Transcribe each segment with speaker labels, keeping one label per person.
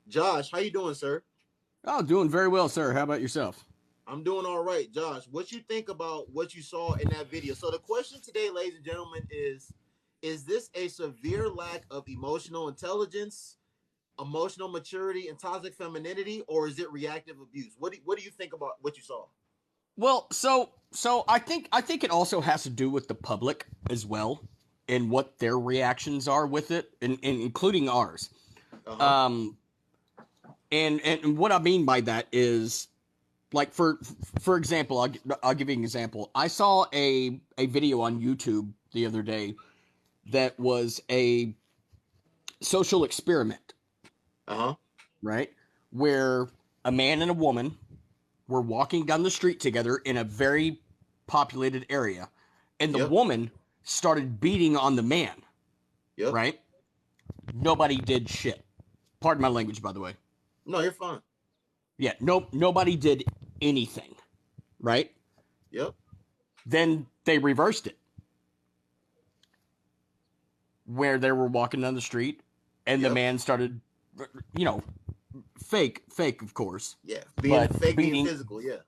Speaker 1: Josh, how you doing, sir?
Speaker 2: Oh, doing very well, sir. How about yourself?
Speaker 1: I'm doing all right, Josh. What you think about what you saw in that video? So the question today, ladies and gentlemen, is this a severe lack of emotional intelligence, emotional maturity, and toxic femininity, or is it reactive abuse? What do you think about what you saw?
Speaker 2: Well, so I think it also has to do with the public as well and what their reactions are with it, and including ours.
Speaker 1: Uh-huh.
Speaker 2: Um, and what I mean by that is, like, for example, I'll give you an example. I saw a video on YouTube the other day that was a social experiment,
Speaker 1: Uh-huh.
Speaker 2: right? Where a man and a woman were walking down the street together in a very populated area, and the
Speaker 1: Yep.
Speaker 2: woman started beating on the man,
Speaker 1: Yep.
Speaker 2: right? Nobody did shit. Pardon my language, by the way.
Speaker 1: No, you're fine.
Speaker 2: Yeah, nobody did anything, right?
Speaker 1: Yep.
Speaker 2: Then they reversed it, where they were walking down the street, and the
Speaker 1: Yep.
Speaker 2: man started, you know, fake, of course,
Speaker 1: Yeah. Being
Speaker 2: but
Speaker 1: fake, being
Speaker 2: beating,
Speaker 1: physical. Yeah.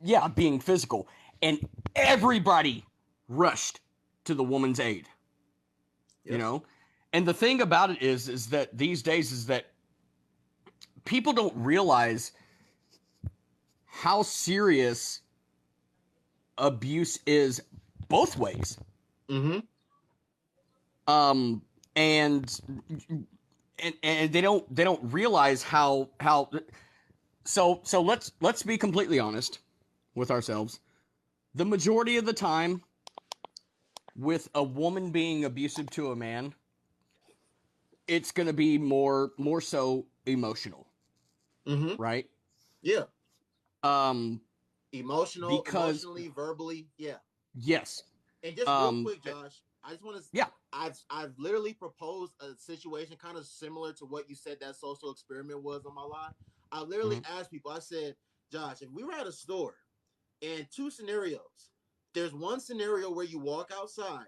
Speaker 2: yeah, being physical, and everybody rushed to the woman's aid. you
Speaker 1: Yep.
Speaker 2: know and the thing about it is that these days is that people don't realize how serious abuse is both ways.
Speaker 1: Mm-hmm.
Speaker 2: um and and they don't realize how so let's be completely honest with ourselves. The majority of the time, with a woman being abusive to a man, it's going to be more so emotional,
Speaker 1: Mm-hmm.
Speaker 2: right?
Speaker 1: Yeah.
Speaker 2: um because
Speaker 1: Emotionally, verbally. Yeah.
Speaker 2: yes.
Speaker 1: And just real
Speaker 2: um
Speaker 1: quick, Josh, I just want to.
Speaker 2: yeah.
Speaker 1: I've literally proposed a situation kind of similar to what you said that social experiment was on my live. I literally
Speaker 2: Mhm.
Speaker 1: asked people. I said, Josh, if we were at a store and two scenarios, there's one scenario where you walk outside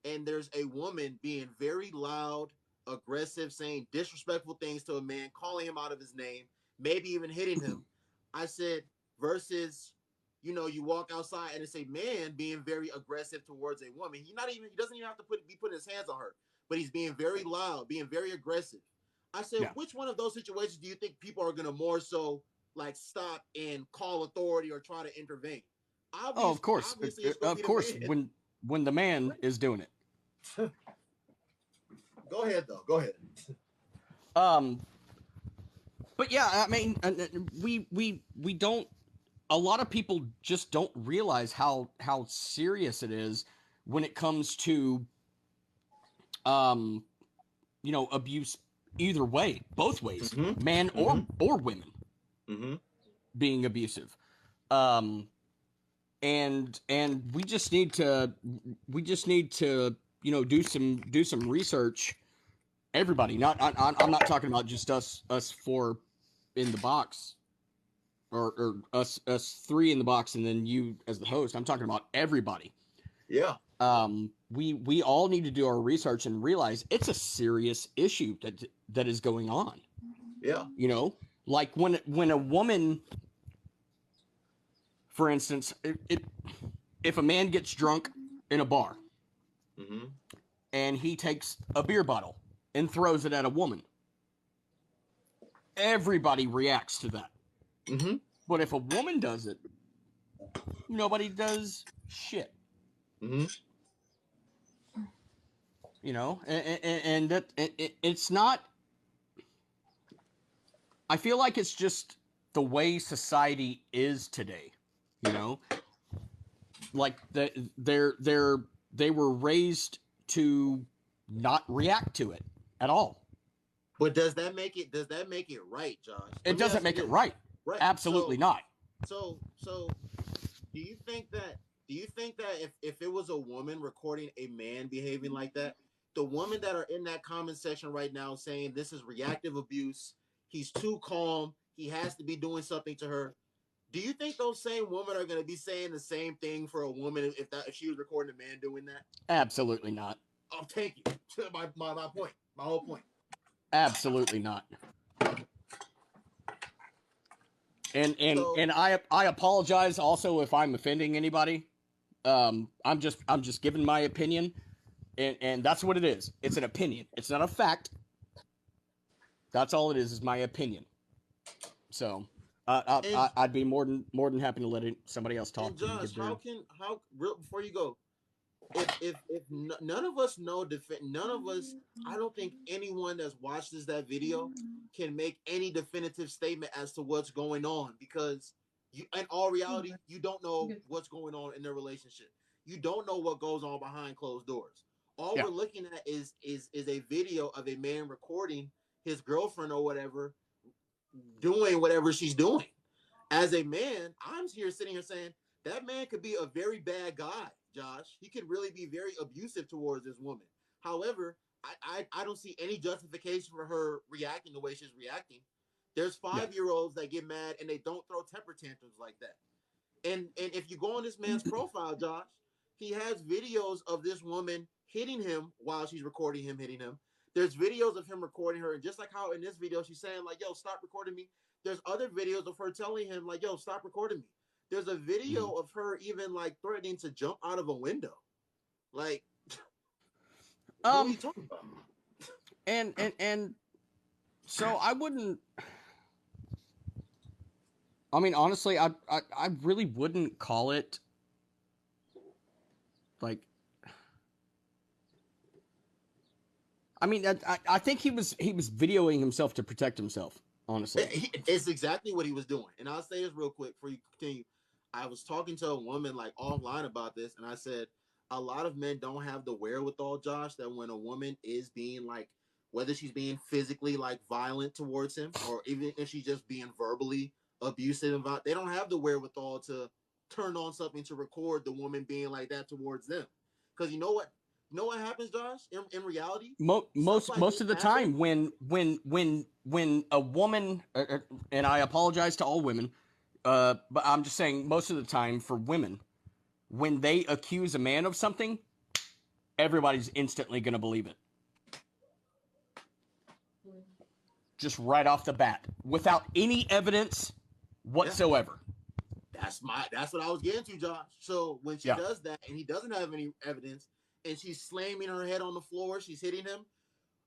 Speaker 1: and there's a woman being very loud, aggressive, saying disrespectful things to a man, calling him out of his name, maybe even hitting him. I said, versus, you walk outside and it's a man being very aggressive towards a woman. He doesn't even have to be putting his hands on her, but he's being very loud, being very aggressive. I said,
Speaker 2: Yeah.
Speaker 1: which one of those situations do you think people are gonna more so like stop and call authority or try to intervene?
Speaker 2: Oh, of course.
Speaker 1: Obviously, it's gonna
Speaker 2: Of
Speaker 1: be the
Speaker 2: course,
Speaker 1: man.
Speaker 2: when the man is doing it.
Speaker 1: Go ahead, though. Go ahead.
Speaker 2: um but yeah, I mean, we don't, a lot of people just don't realize how serious it is when it comes to um abuse, either way, both ways,
Speaker 1: Mm-hmm.
Speaker 2: man
Speaker 1: Mm-hmm.
Speaker 2: or women
Speaker 1: Mm-hmm.
Speaker 2: being abusive. um and we just need to do some research. Everybody, not I'm not talking about just us four in the box, or us three in the box and then you as the host. I'm talking about everybody.
Speaker 1: Yeah.
Speaker 2: We all need to do our research and realize it's a serious issue that is going on.
Speaker 1: Yeah.
Speaker 2: you know like when a woman, for instance, if a man gets drunk in a bar
Speaker 1: Mm-hmm.
Speaker 2: and he takes a beer bottle and throws it at a woman, everybody reacts to that.
Speaker 1: Mm-hmm.
Speaker 2: But if a woman does it, nobody does shit.
Speaker 1: Mm-hmm.
Speaker 2: And that it's not. I feel like it's just the way society is today. You know, like they were raised to not react to it at all.
Speaker 1: But does that make it right, Josh? Let
Speaker 2: It
Speaker 1: me
Speaker 2: doesn't
Speaker 1: ask you
Speaker 2: make it
Speaker 1: this.
Speaker 2: right.
Speaker 1: Right.
Speaker 2: Absolutely
Speaker 1: So
Speaker 2: not.
Speaker 1: so do you think that if it was a woman recording a man behaving like that, the women that are in that comment section right now saying this is reactive abuse, he's too calm, he has to be doing something to her. Do you think those same women are going to be saying the same thing for a woman if she was recording a man doing that?
Speaker 2: Absolutely not.
Speaker 1: Oh, thank you. My point. My whole point.
Speaker 2: Absolutely not.
Speaker 1: So
Speaker 2: and I apologize also if I'm offending anybody. I'm just giving my opinion, and that's what it is. It's an opinion. It's not a fact. That's all it is my opinion. So
Speaker 1: and
Speaker 2: I'd be more than happy to let somebody else talk
Speaker 1: and
Speaker 2: and
Speaker 1: Josh,
Speaker 2: give their.
Speaker 1: how real before you go, if none of us know none of us, I don't think anyone that's watches that video can make any definitive statement as to what's going on, because you, in all reality, you don't know what's going on in their relationship. You don't know what goes on behind closed doors. All
Speaker 2: Yeah.
Speaker 1: we're looking at is a video of a man recording his girlfriend or whatever doing whatever she's doing. As a man, I'm here sitting here saying that man could be a very bad guy, Josh. He could really be very abusive towards this woman. However, I don't see any justification for her reacting the way she's reacting. There's
Speaker 2: Yeah.
Speaker 1: 5-year olds that get mad and they don't throw temper tantrums like that. And if you go on this man's profile, Josh, he has videos of this woman hitting him while she's recording him hitting him. There's videos of him recording her, and just like how in this video she's saying like, "Yo, stop recording me." There's other videos of her telling him like, "Yo, stop recording me." There's a video of her even like threatening to jump out of a window. Like, what are you talking about?
Speaker 2: And so I wouldn't. I mean, honestly, I really wouldn't call it like. I mean, I think he was videoing himself to protect himself. Honestly,
Speaker 1: It's exactly what he was doing. And I'll say this real quick before you continue. I was talking to a woman like offline about this, and I said a lot of men don't have the wherewithal, Josh, that when a woman is being like, whether she's being physically like violent towards him, or even if she's just being verbally abusive and violent, they don't have the wherewithal to turn on something to record the woman being like that towards them. Because you know what happens, Josh? In reality,
Speaker 2: most of the time when a woman, and I apologize to all women, but I'm just saying most of the time for women, when they accuse a man of something, everybody's instantly going to believe it. Just right off the bat, without any evidence whatsoever.
Speaker 1: Yeah. That's what I was getting to, Josh. So when she does that and he doesn't have any evidence and she's slamming her head on the floor, she's hitting him,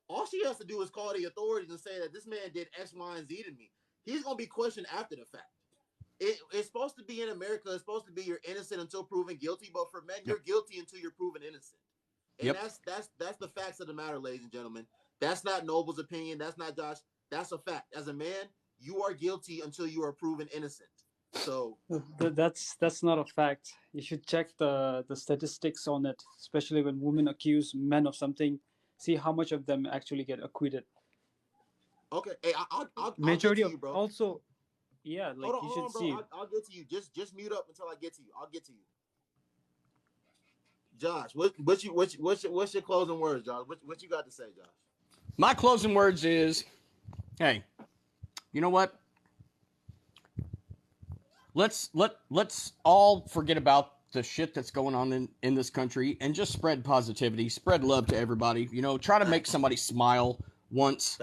Speaker 1: all she has to do is call the authorities and say that this man did X, Y, and Z to me. He's going to be questioned after the fact. It's supposed to be in America, it's supposed to be you're innocent until proven guilty, but for men, you're guilty until you're proven innocent. And that's the facts of the matter, ladies and gentlemen. That's not Noble's opinion. That's not Josh. That's a fact. As a man, you are guilty until you are proven innocent. So
Speaker 3: that's not a fact. You should check the statistics on it, especially when women accuse men of something. See how much of them actually get acquitted.
Speaker 1: Okay, hey, I'll
Speaker 3: majority
Speaker 1: get to
Speaker 3: of
Speaker 1: you, bro.
Speaker 3: Also, yeah, like
Speaker 1: hold
Speaker 3: you
Speaker 1: on,
Speaker 3: should
Speaker 1: bro.
Speaker 3: see.
Speaker 1: I'll get to you. Just mute up until I get to you. I'll get to you. Josh, what's your closing words, Josh? What you got to say, Josh?
Speaker 2: My closing words is, hey, you know what? Let's all forget about the shit that's going on in this country and just spread positivity, spread love to everybody. You know, try to make somebody smile once.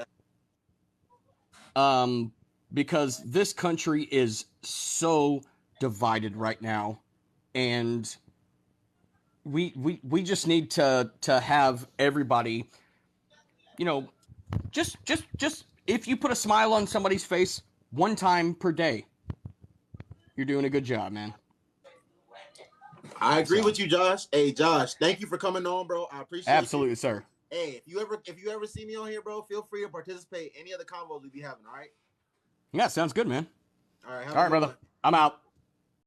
Speaker 2: Because this country is so divided right now, and we just need to have everybody, you know, just if you put a smile on somebody's face one time per day, you're doing a good job, man.
Speaker 1: I agree with you, Josh. Hey, Josh, thank you for coming on, bro. I appreciate it.
Speaker 2: Absolutely, sir.
Speaker 1: Hey, if you ever see me on here, bro, feel free to participate in any other convos we be having, all right?
Speaker 2: Yeah, sounds good, man.
Speaker 1: All right,
Speaker 2: brother. I'm out.